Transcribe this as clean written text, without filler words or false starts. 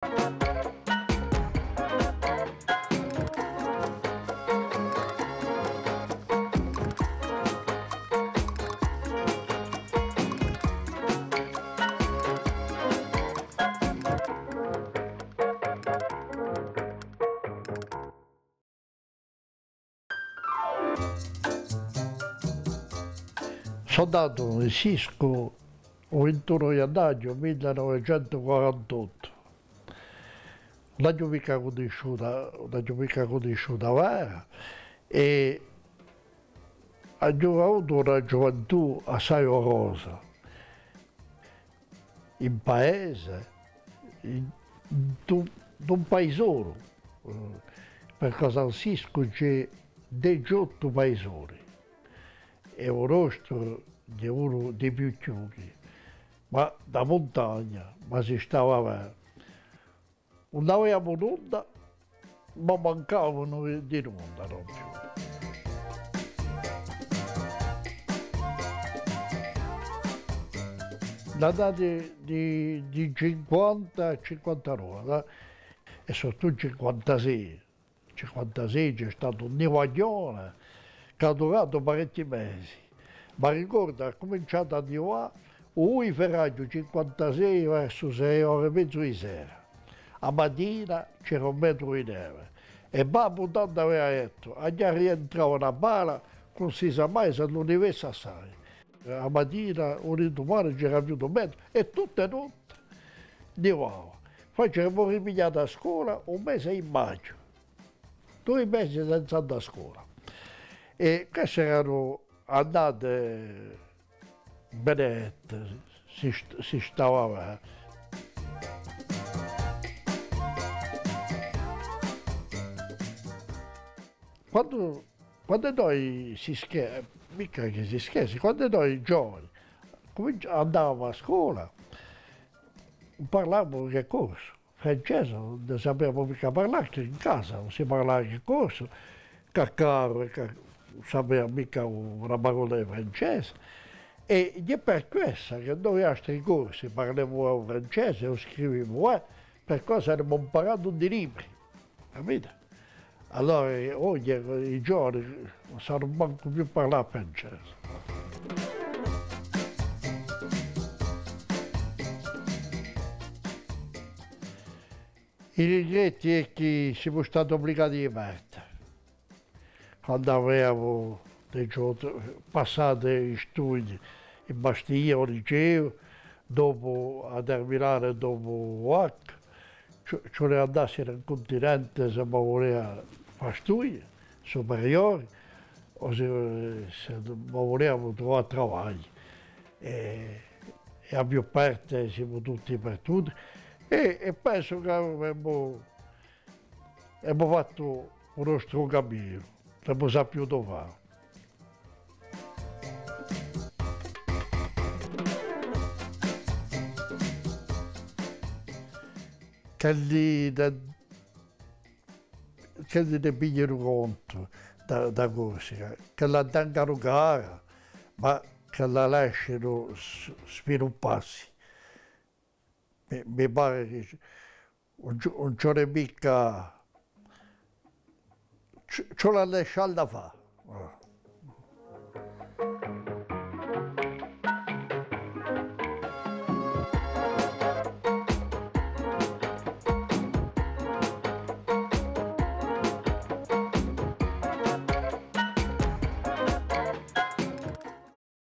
Sono nato in Sisco il 21 gennaio 1948. Non ho mica conosciuta vera e ho avuto una gioventù assai orosa. In paese, in un paesone, perché a San Sisco c'è 18 paesoni. E il nostro è uno dei più chiusi, ma da montagna, ma si stava bene. Non avevamo nulla, ma mancavano di nulla non più. L'età di 50 a 59, e sono tu 56. 56 c'è stato un nivaglione che ha durato parecchi mesi, ma ricordo ha cominciato a arrivare il febbraio 56 verso 6 ore e mezzo di sera. A mattina c'era 1 metro di neve e babbo tanto aveva detto, già rientrava una bala, non si sa mai se non ne avesse assai. A mattina, un domani c'era più di 1 metro e tutte notte nevava. Poi ci eravamo ripigliati a scuola 1 mese in maggio, 2 mesi senza andare a scuola. E queste erano andate benette, si stava bene. Quando noi si scherza, mica che si scherzi, quando noi giovani andavamo a scuola, parlavamo che corso, francese non ne sapevamo mica parlare, che in casa non si parlava che corso, caccaro, non sapeva mica una parola di francese. E è per questo che noi a questi corsi parliamo francese o scriviamo, per cosa abbiamo imparato dei libri, capite? Allora oggi i giovani non sanno manco più parlare francese. I regretti è che siamo stati obbligati a mettere. Quando avevamo passato gli studi in Bastiglia o liceo, dopo a terminare dopo H, ci voleva andarsi nel continente se voleva fare studi superiori o se volevamo trovare lavoro. E a più parte siamo tutti per tutti e penso che abbiamo fatto un nostro cammino, abbiamo saputo fare. Che ne pigliano conto da Corsica, che la tengano cara, ma che la lasciano svilupparsi. Mi pare che non c'è mica, ce la lasciata fare.